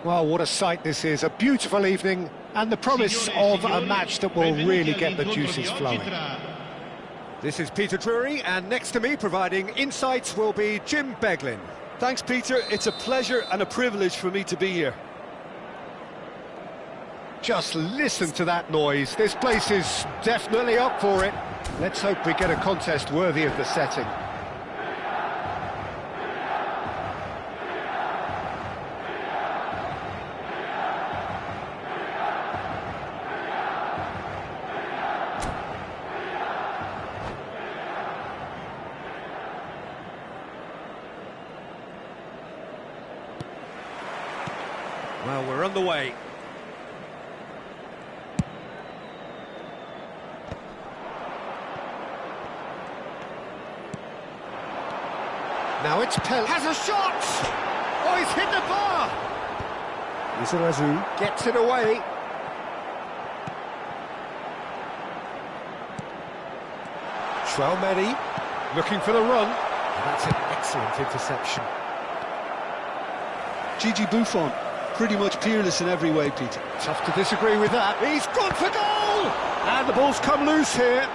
Well, what a sight this is. A beautiful evening and the promise of a match that will really get the juices flowing. This is Peter Drury, and next to me providing insights will be Jim Beglin. Thanks, Peter. It's a pleasure and a privilege for me to be here. Just listen to that noise. This place is definitely up for it. Let's hope we get a contest worthy of the setting. Well, we're on the way. Now it's Pel has a shot! Oh, he's hit the bar! Lizarazu gets it away. Traumeri looking for the run. And that's an excellent interception. Gigi Buffon, pretty peerless peerless in every way, Peter. Tough to disagree with that. He's gone for goal! And the ball's come loose here.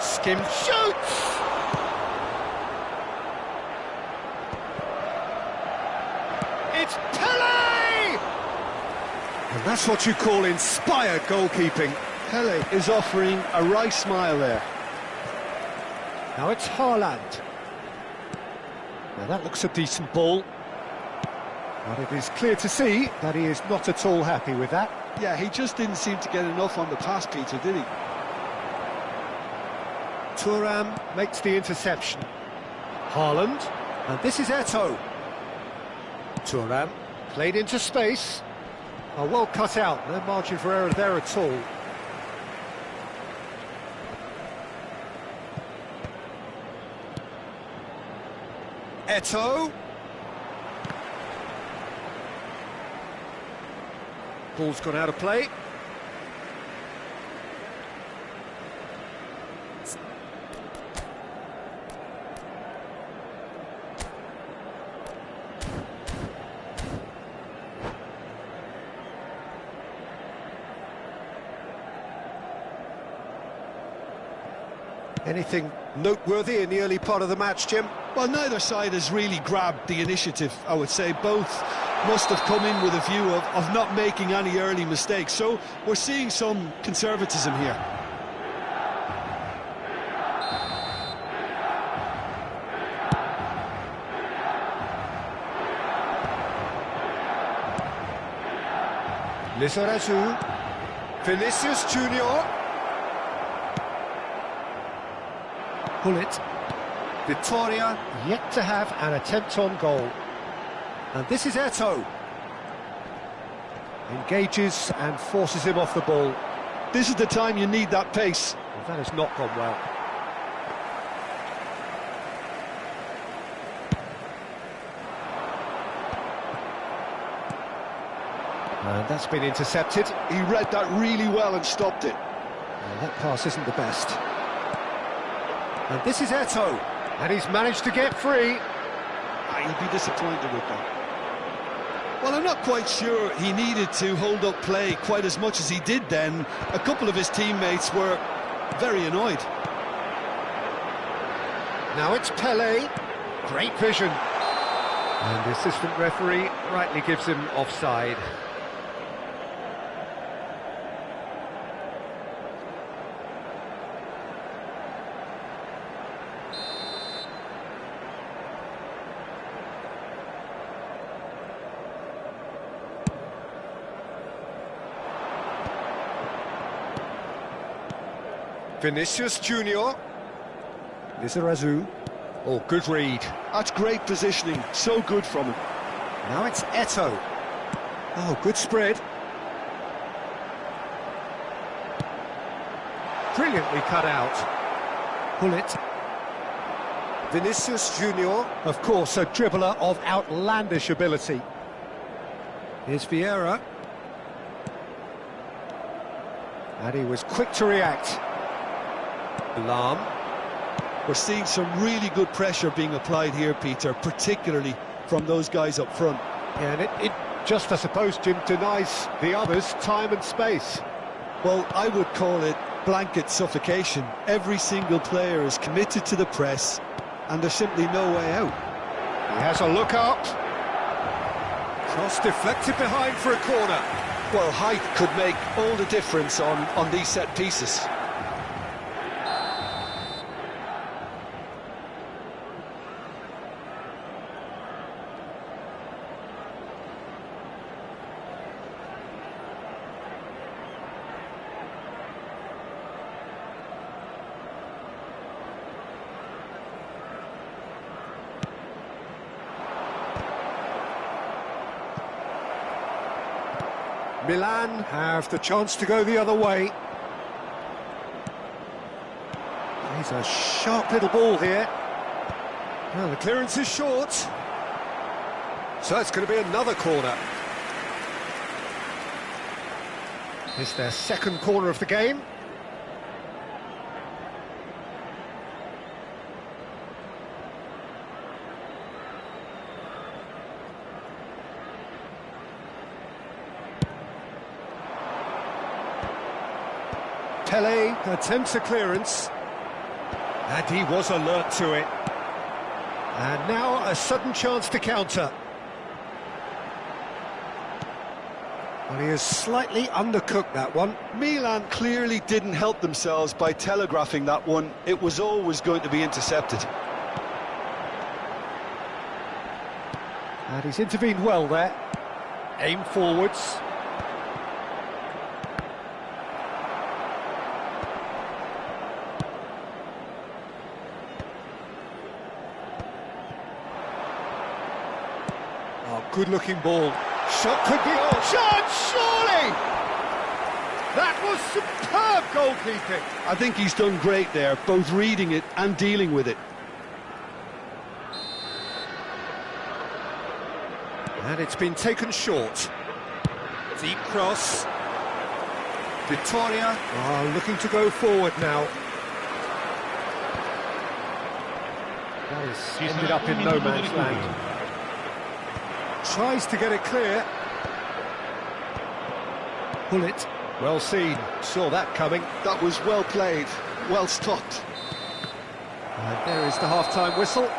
Skim shoots! It's Pele! And that's what you call inspired goalkeeping. Pele is offering a wry smile there. Now it's Haaland. Now that looks a decent ball. But it is clear to see that he is not at all happy with that. Yeah, he just didn't seem to get enough on the pass, Peter, did he? Thuram makes the interception. Haaland, and this is Eto'o. Thuram played into space. Oh, well cut out, no margin for error there at all. Eto'o. Ball's gone out of play. Anything noteworthy in the early part of the match, Jim? Well, neither side has really grabbed the initiative, I would say. Both must have come in with a view of not making any early mistakes. So we're seeing some conservatism here. Lizarazu. Vinicius Junior. Bullet. Victoria yet to have an attempt on goal. And this is Eto'o. Engages and forces him off the ball. This is the time you need that pace. Well, that has not gone well. And that's been intercepted. He read that really well and stopped it. Well, that pass isn't the best. And this is Eto'o. And he's managed to get free. He'd be disappointed with that. Well, I'm not quite sure he needed to hold up play quite as much as he did then. A couple of his teammates were very annoyed. Now it's Pele. Great vision. And the assistant referee rightly gives him offside. Vinicius Junior. Lizarazu. Oh, good read. That's great positioning, so good from him. Now it's Eto'o. Oh, good spread. Brilliantly cut out. Pull it. Vinicius Junior. Of course, a dribbler of outlandish ability. Here's Vieira. And he was quick to react. Alarm. We're seeing some really good pressure being applied here, Peter, particularly from those guys up front. Yeah, and it just, I suppose, Jim, denies the others time and space. Well, I would call it blanket suffocation. Every single player is committed to the press, and there's simply no way out. He has a look up. Cross deflected behind for a corner. Well, height could make all the difference on these set pieces. Milan have the chance to go the other way. He's a sharp little ball here. Well, the clearance is short. So it's going to be another corner. It's their second corner of the game. Pele attempts a clearance, and he was alert to it. And now a sudden chance to counter. Well, he has slightly undercooked that one. Milan clearly didn't help themselves by telegraphing that one. It was always going to be intercepted. And he's intervened well there. Aim forwards. Good-looking ball. Shot could be on. Shot, surely! That was superb goalkeeping. I think he's done great there, both reading it and dealing with it. And it's been taken short. Deep cross. Vittoria looking to go forward now. That has ended up in no man's land. Tries to get it clear. Bullet. Well seen. Saw that coming. That was well played, well stopped. And there is the half-time whistle.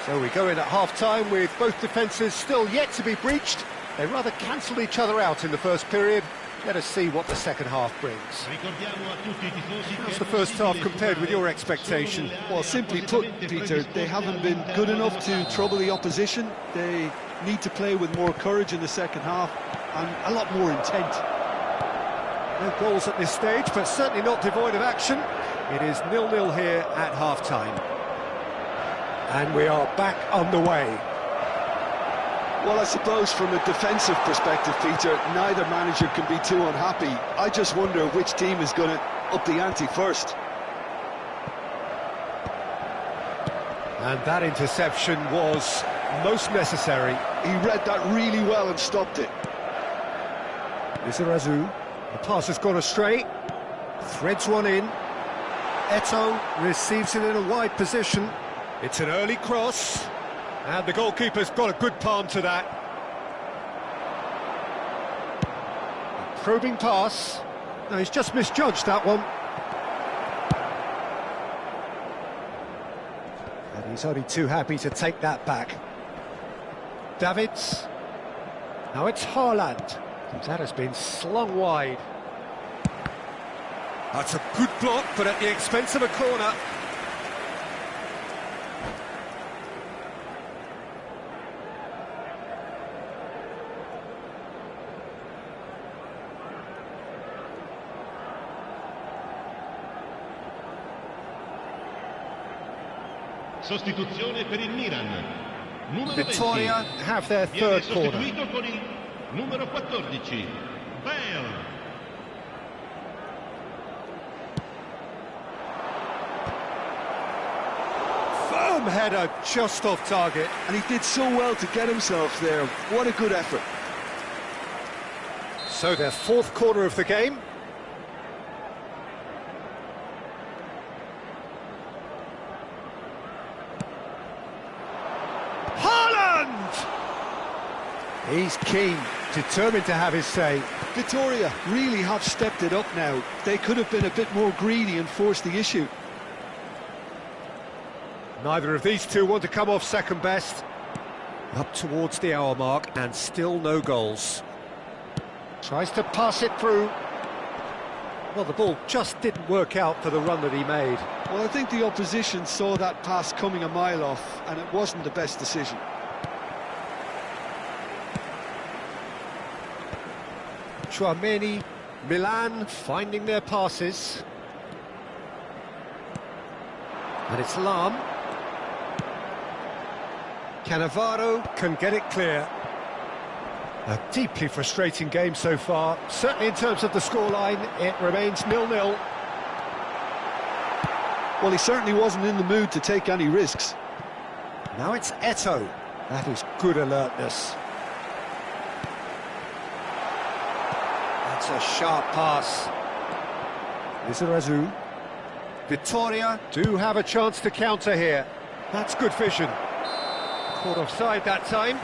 So we go in at half-time with both defences still yet to be breached. They rather cancelled each other out in the first period. Let us see what the second half brings. How's the first half compared with your expectation? Well, simply put, Peter, they haven't been good enough to trouble the opposition. They need to play with more courage in the second half and a lot more intent. No goals at this stage, but certainly not devoid of action. It is 0-0 here at half-time. And we are back underway. Well, I suppose from a defensive perspective, Peter, neither manager can be too unhappy. I just wonder which team is going to up the ante first. And that interception was most necessary. He read that really well and stopped it. Lizarazu, the pass has gone astray. Threads one in. Eto'o receives it in a wide position. It's an early cross, and the goalkeeper's got a good palm to that. A probing pass. No, he's just misjudged that one. And he's only too happy to take that back. Davids. Now it's Haaland. That has been slung wide. That's a good block, but at the expense of a corner. Sostituzione per il Milan. Numero Vittoria 20. have their Viene third corner. sostituito con il numero 14. Bale. Firm header just off target. And he did so well to get himself there. What a good effort. So their fourth corner of the game. Haaland! He's keen, determined to have his say. Victoria really have stepped it up now. They could have been a bit more greedy and forced the issue. Neither of these two want to come off second best. Up towards the hour mark and still no goals. Tries to pass it through. Well, the ball just didn't work out for the run that he made. Well, I think the opposition saw that pass coming a mile off, and it wasn't the best decision. Chouameni, Milan finding their passes. And it's Lam. Cannavaro can get it clear. A deeply frustrating game so far. Certainly in terms of the scoreline, it remains 0-0. Well, he certainly wasn't in the mood to take any risks. Now it's Eto'o. That is good alertness. That's a sharp pass. Lizarazu. Vitoria do have a chance to counter here. That's good vision. Caught offside that time.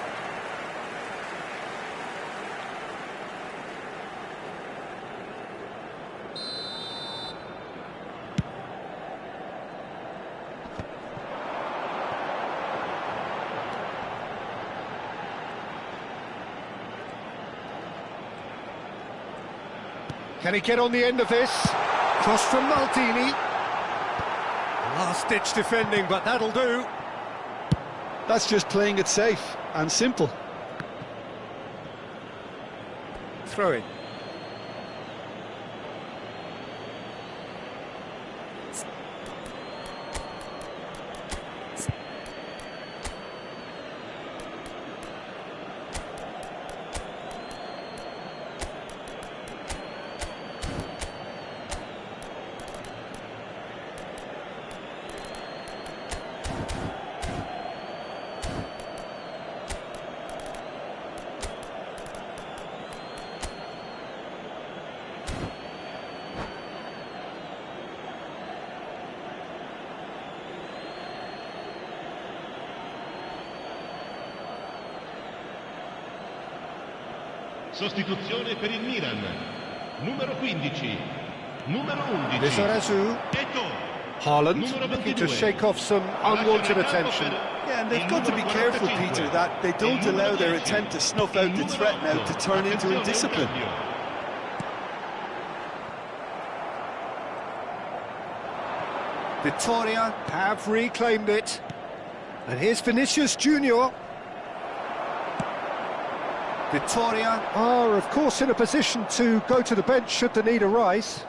Can he get on the end of this? Cross from Maldini. Last-ditch defending, but that'll do. That's just playing it safe and simple. Throw in. Sostituzione per il Milan. Numero 15. Numero 11. Lizarazu. Eto'o. Haaland Numero looking to 22. shake off some unwanted attention. Yeah, and they've got to be careful, Peter, that they don't allow their attempt to snuff out the threat now to turn into indiscipline. Vitoria have reclaimed it. And here's Vinicius Junior. Vitoria are, of course, in a position to go to the bench should the need arise.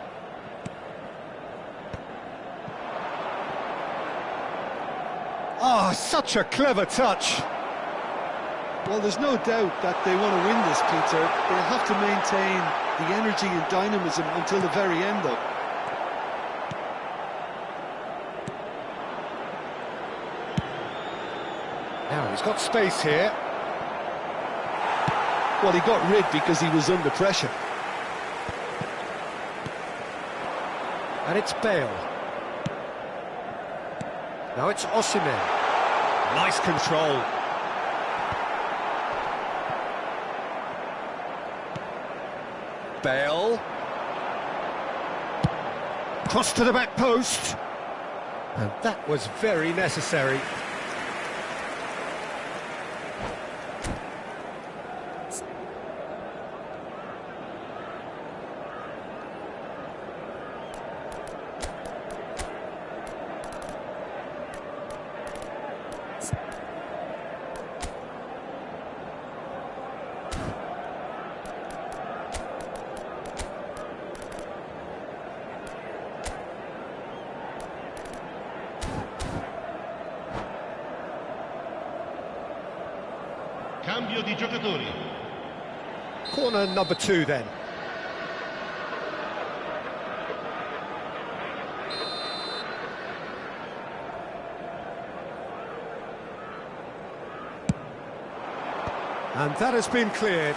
Ah, such a clever touch. Well, there's no doubt that they want to win this, Peter. They'll have to maintain the energy and dynamism until the very end, though. Now he's got space here. Well, he got rid because he was under pressure. And it's Bale. Now it's Osimhen. Nice control. Bale. Cross to the back post. And that was very necessary. Cambio di giocatori. Corner number 2 then. And that has been cleared.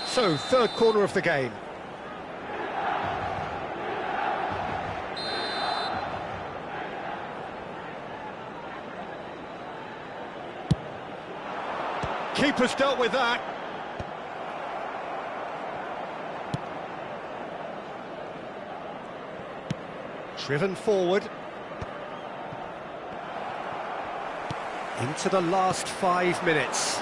So, third corner of the game. Keeper's dealt with that. Driven forward. Into the last 5 minutes.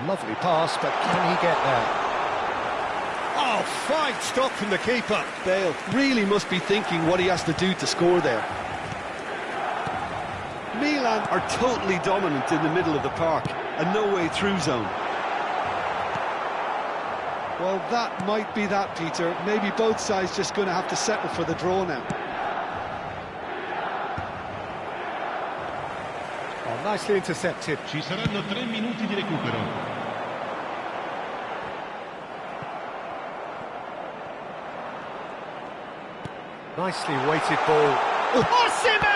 Lovely pass, but can he get there? Oh, fine stop from the keeper. Bale really must be thinking what he has to do to score there. Milan are totally dominant in the middle of the park, a no-way-through zone. Well, that might be that, Peter. Maybe both sides just going to have to settle for the draw now. Oh, nicely intercepted. Ci saranno 3 minuti di recupero. Nicely weighted ball. Osimhen!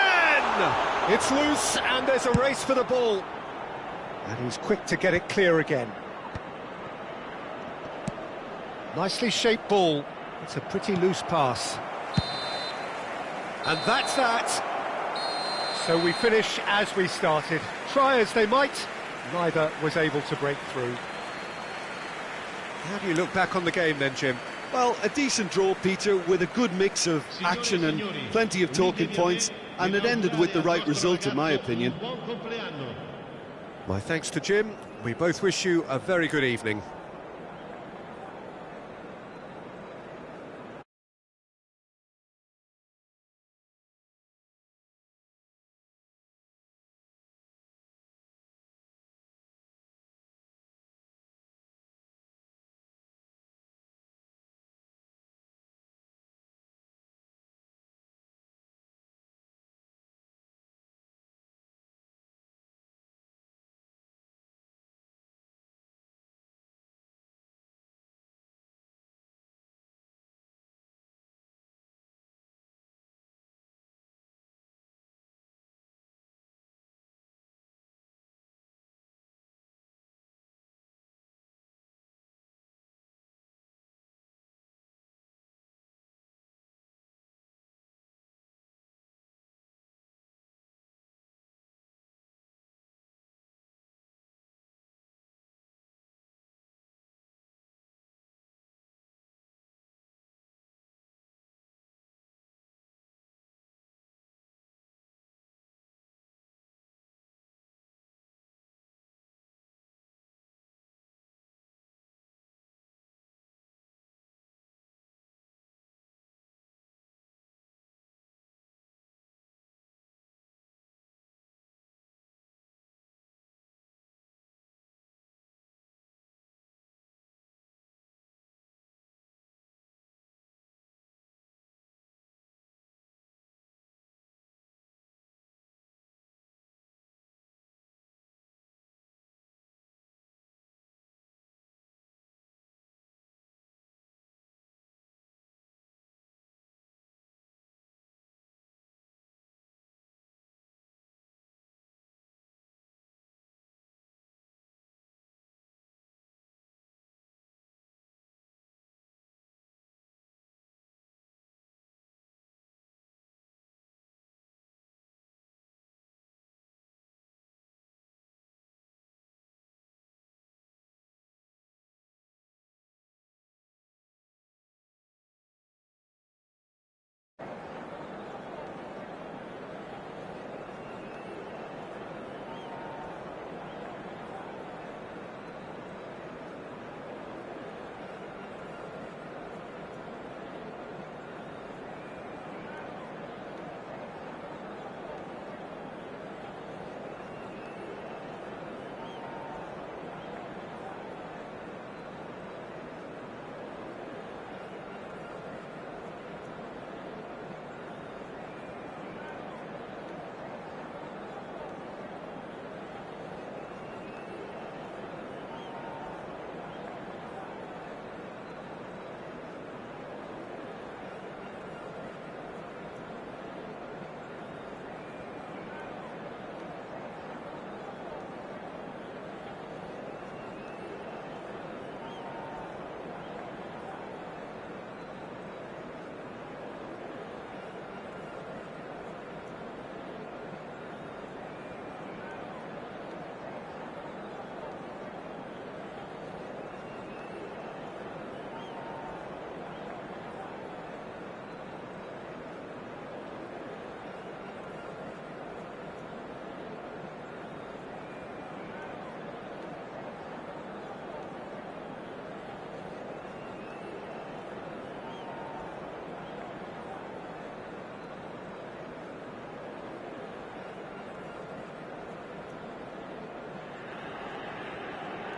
It's loose and there's a race for the ball. And he's quick to get it clear again. Nicely shaped ball. It's a pretty loose pass. And that's that. So we finish as we started. Try as they might, neither was able to break through. How do you look back on the game then, Jim? Well, a decent draw, Peter, with a good mix of action and plenty of talking points, and it ended with the right result, in my opinion. My thanks to Jim. We both wish you a very good evening.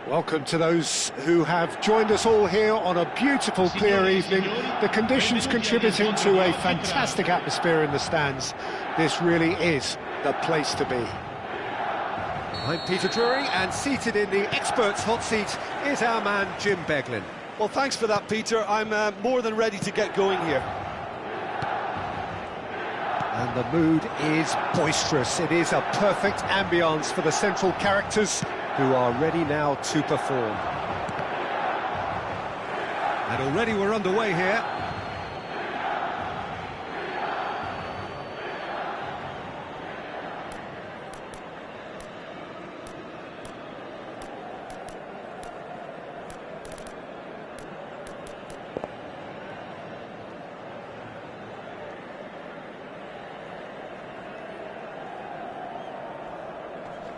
Welcome to those who have joined us all here on a beautiful, clear evening. The conditions contributing to a fantastic atmosphere in the stands. This really is the place to be. I'm Peter Drury, and seated in the experts' hot seat is our man Jim Beglin. Well, thanks for that, Peter. I'm more than ready to get going here. And the mood is boisterous. It is a perfect ambience for the central characters who are ready now to perform. And already we're underway here.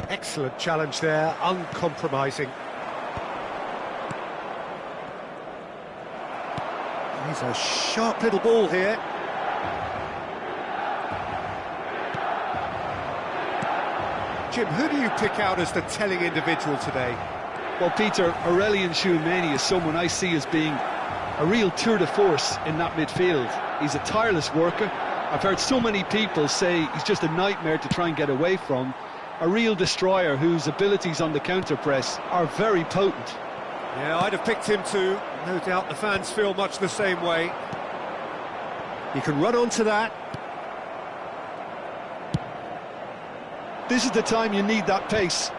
Excellent challenge there, uncompromising. He's a sharp little ball here. Jim, who do you pick out as the telling individual today? Well, Peter, Aurelien Tchouameni is someone I see as being a real tour de force in that midfield. He's a tireless worker. I've heard so many people say he's just a nightmare to try and get away from. A real destroyer whose abilities on the counter-press are very potent. Yeah, I'd have picked him too. No doubt the fans feel much the same way. He can run onto that. This is the time you need that pace.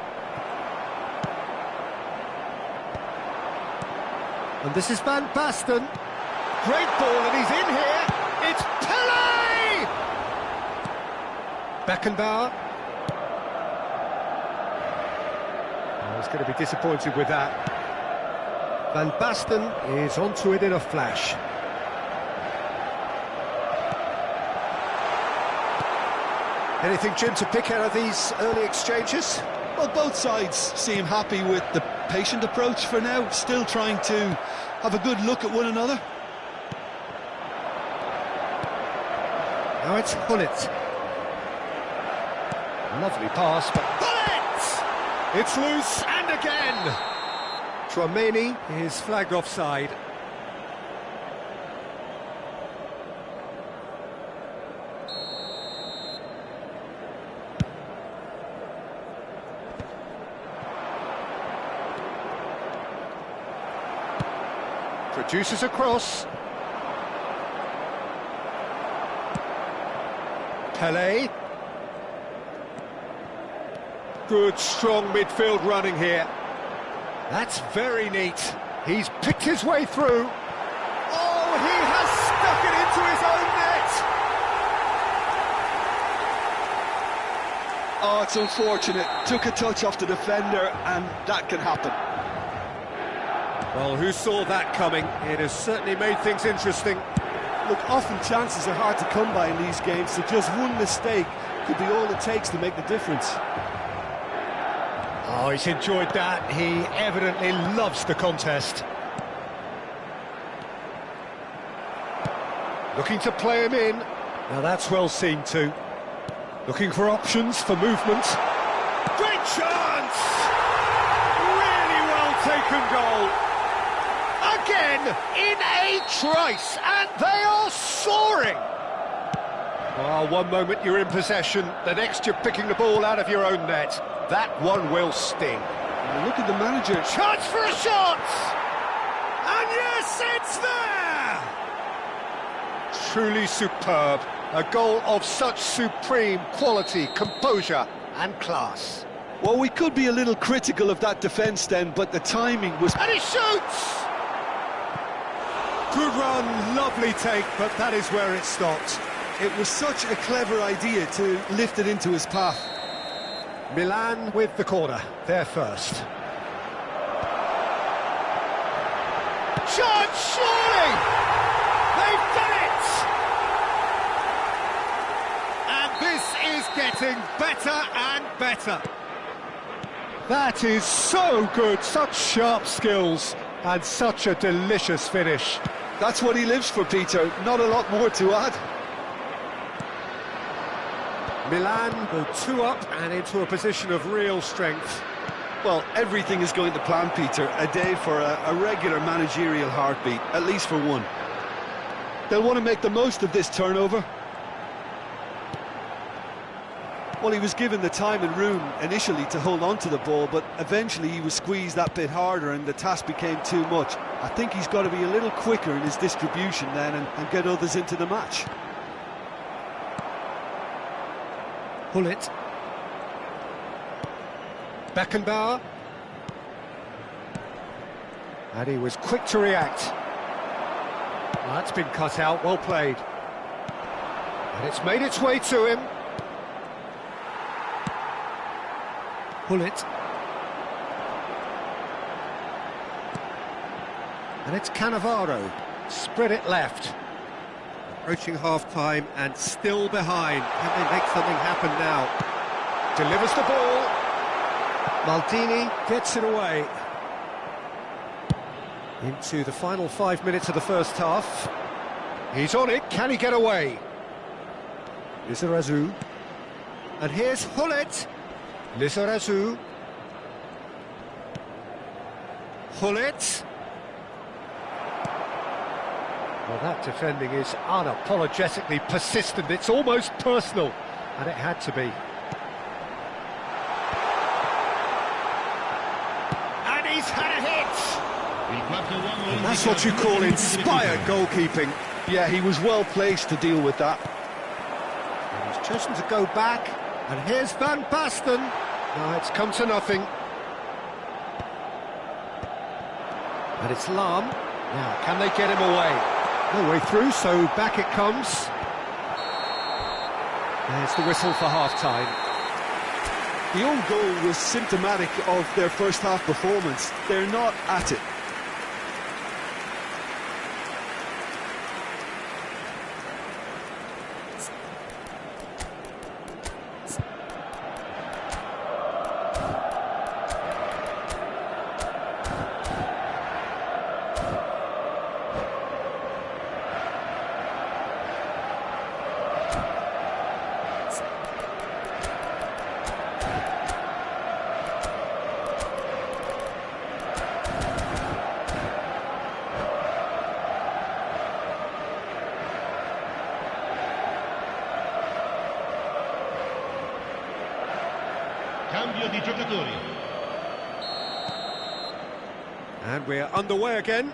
And this is Van Basten. Great ball, and he's in here. It's Pele! Beckenbauer. He's going to be disappointed with that. Van Basten is onto it in a flash. Anything, Jim, to pick out of these early exchanges? Well, both sides seem happy with the patient approach for now, still trying to have a good look at one another. Now it's Hullet. Lovely pass, but It's loose, and again! Tchouameni is flagged offside. produces a cross. Pele. Good, strong midfield running here. That's very neat. He's picked his way through. Oh, he has stuck it into his own net. Oh, it's unfortunate. Took a touch off the defender, and that can happen. Well, who saw that coming? It has certainly made things interesting. Look, often chances are hard to come by in these games, so just one mistake could be all it takes to make the difference. Oh, he's enjoyed that. He evidently loves the contest. Looking to play him in. Now that's well seen too. Looking for options for movement. Great chance! Really well taken goal. Again, in a trice, and they are soaring. Oh, one moment you're in possession, the next you're picking the ball out of your own net. That one will sting. And look at the manager. Chance for a shot! And yes, it's there! Truly superb. A goal of such supreme quality, composure and class. Well, we could be a little critical of that defence then, but the timing was... And he shoots! Good run, lovely take, but that is where it stopped. It was such a clever idea to lift it into his path. Milan with the corner, they're first. Chance, surely! They've done it! And this is getting better and better. That is so good, such sharp skills and such a delicious finish. That's what he lives for, Peter. Not a lot more to add. Milan go 2 up and into a position of real strength. Well, everything is going to plan, Peter. A day for a regular managerial heartbeat, at least for one. They'll want to make the most of this turnover. Well, he was given the time and room initially to hold on to the ball, but eventually he was squeezed that bit harder and the task became too much. I think he's got to be a little quicker in his distribution then and get others into the match. Hullet. Beckenbauer. And he was quick to react. Well, that's been cut out, well played. And it's made its way to him. Hullet. And it's Cannavaro. Spread it left. Approaching half-time and still behind. Can they make something happen now? Delivers the ball. Maldini gets it away. Into the final 5 minutes of the first half. He's on it, can he get away? Lizarazu. And here's Hullet. Lizarazu. Hullet. Well, that defending is unapologetically persistent. It's almost personal, and it had to be. And he's had a hit! And that's what you call inspired goalkeeping. Yeah, he was well placed to deal with that. And he's chosen to go back, and here's Van Basten. No, it's come to nothing. And it's Lahm. Now, can they get him away? No way through, so back it comes. There's the whistle for half-time. The own goal was symptomatic of their first half performance. They're not at it. Cambio di giocatori. And we're underway again.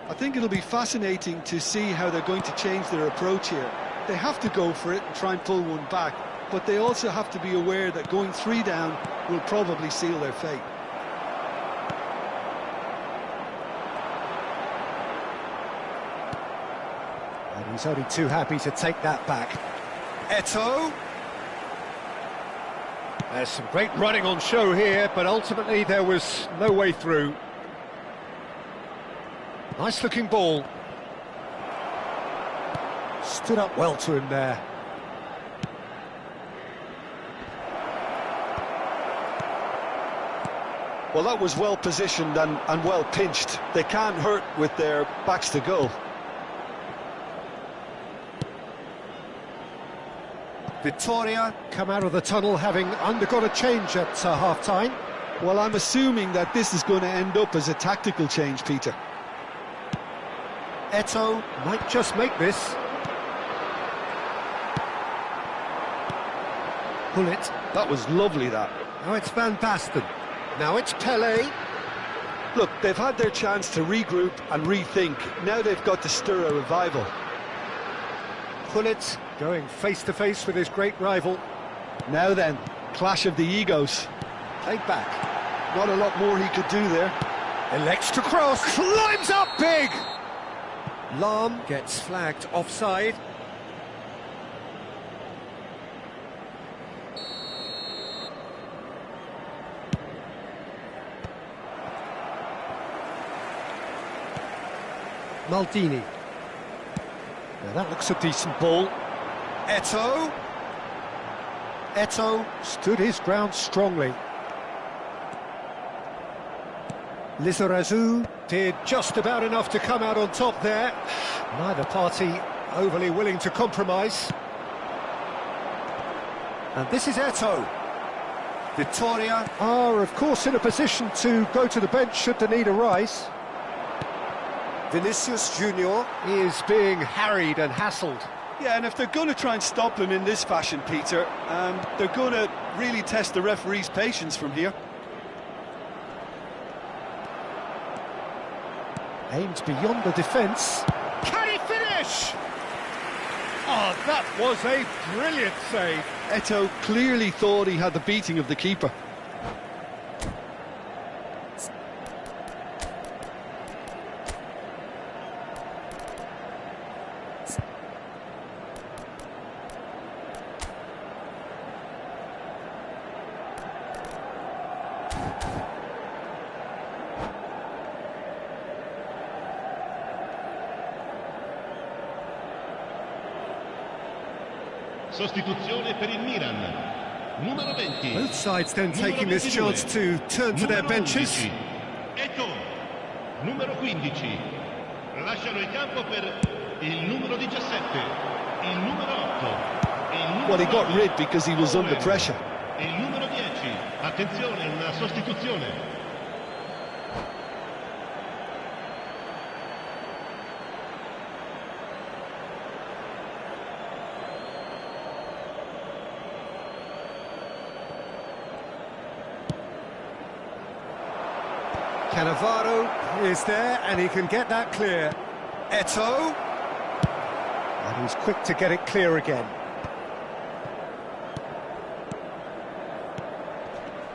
I think it'll be fascinating to see how they're going to change their approach here. They have to go for it and try and pull one back, but they also have to be aware that going 3 down will probably seal their fate. And he's only too happy to take that back. Eto'o. There's some great running on show here, but ultimately there was no way through. Nice looking ball. Stood up well to him there. Well, that was well positioned and well pinched. They can't hurt with their backs to goal. Vittoria come out of the tunnel having undergone a change at half-time. Well, I'm assuming that this is going to end up as a tactical change, Peter. Eto'o might just make this. Hullet. That was lovely, that. Now it's Van Basten. Now it's Pele. Look, they've had their chance to regroup and rethink. Now they've got to stir a revival. Hullet going face-to-face with his great rival. Now then, clash of the egos. Played back. Not a lot more he could do there. Elects to cross. Climbs up big! Lahm gets flagged offside. Maldini. Now that looks a decent ball. Eto'o. Eto'o stood his ground strongly. Lizarazu did just about enough to come out on top there. Neither party overly willing to compromise. And this is Eto'o. Vittoria are, of course, in a position to go to the bench should the need arise. Vinicius Junior is being harried and hassled. Yeah, and if they're going to try and stop him in this fashion, Peter, they're going to really test the referee's patience from here. Aimed beyond the defence. Can he finish? Oh, that was a brilliant save. Eto'o clearly thought he had the beating of the keeper. Sostituzione per il Milan. Numero 20. Both sides then taking this chance to turn to their benches. Eto'o, numero 15. Lasciano il campo per il numero 17. Il numero 8. Well, he got rid because he was under pressure. Il numero 10. Attenzione, una sostituzione. Cannavaro is there and he can get that clear. Eto'o. And he's quick to get it clear again.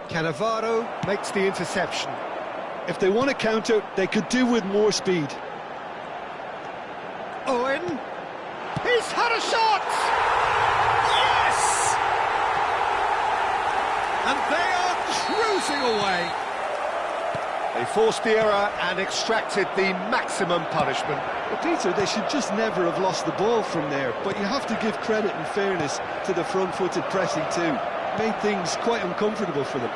Cannavaro makes the interception. If they want to counter, they could do with more speed. Owen. He's had a shot! Yes! And they are cruising away. They forced the error and extracted the maximum punishment. Well, Peter, they should just never have lost the ball from there, but you have to give credit and fairness to the front-footed pressing too. Made things quite uncomfortable for them.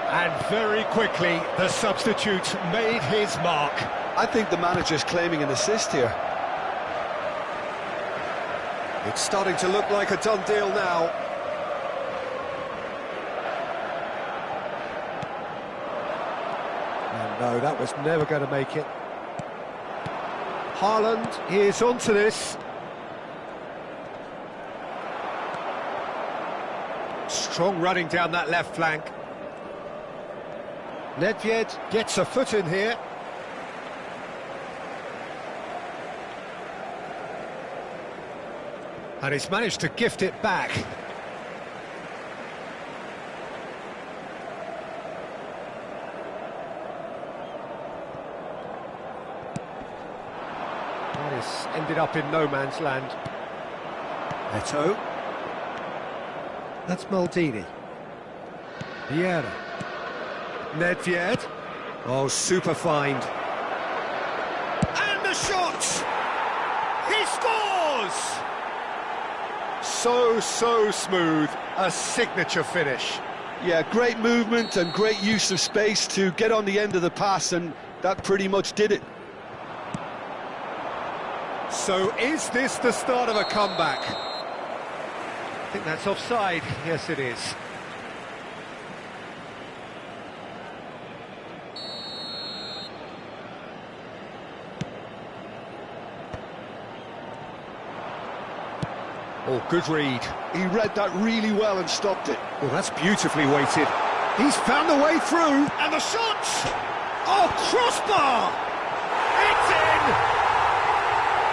And very quickly, the substitute made his mark. I think the manager's claiming an assist here. It's starting to look like a done deal now. No, that was never going to make it. Haaland is onto this. Strong running down that left flank. Nedved gets a foot in here. And he's managed to gift it back. Ended up in no man's land. Eto'o. That's Maldini. Vieira. Nedved. Oh, super find. And the shot! He scores! So smooth. A signature finish. Yeah, great movement and great use of space to get on the end of the pass, and that pretty much did it. So is this the start of a comeback? I think that's offside. Yes, it is. Oh, good read. He read that really well and stopped it. Well, that's beautifully weighted. He's found the way through, and the shot! Oh, crossbar! It's in!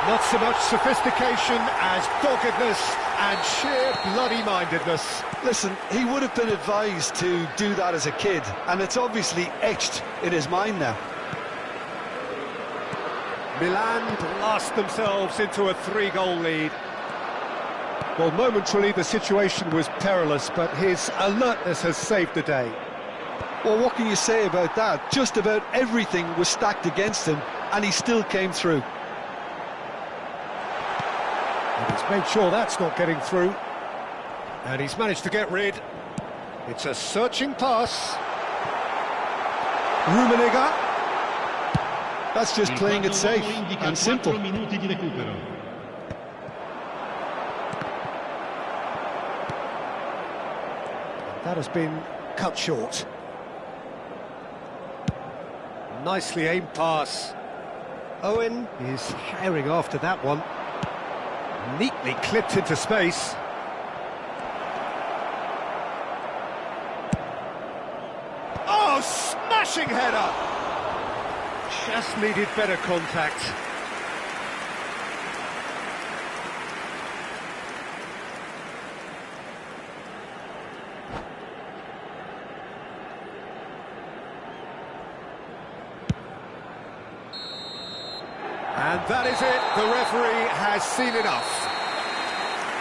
Not so much sophistication as doggedness and sheer bloody-mindedness. Listen, he would have been advised to do that as a kid, and it's obviously etched in his mind now. Milan blast themselves into a 3-goal lead. Well, momentarily the situation was perilous, but his alertness has saved the day. Well, what can you say about that? Just about everything was stacked against him, and he still came through. And he's made sure that's not getting through. And he's managed to get rid. It's a searching pass. Rummenigge. That's just playing it safe and simple. Minuti di recupero. That has been cut short. Nicely aimed pass. Owen is herring after that one. Neatly clipped into space. Oh, smashing header! Just needed better contact. And that is it, the referee has seen enough.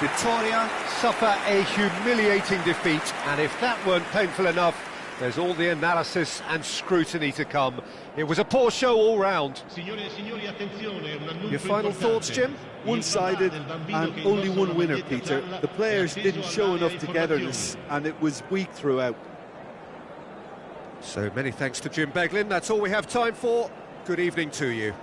Victoria suffer a humiliating defeat, and if that weren't painful enough, there's all the analysis and scrutiny to come. It was a poor show all round. Your final thoughts, Jim? One-sided and only one winner, Peter. The players didn't show enough togetherness, and it was weak throughout. So many thanks to Jim Beglin. That's all we have time for. Good evening to you.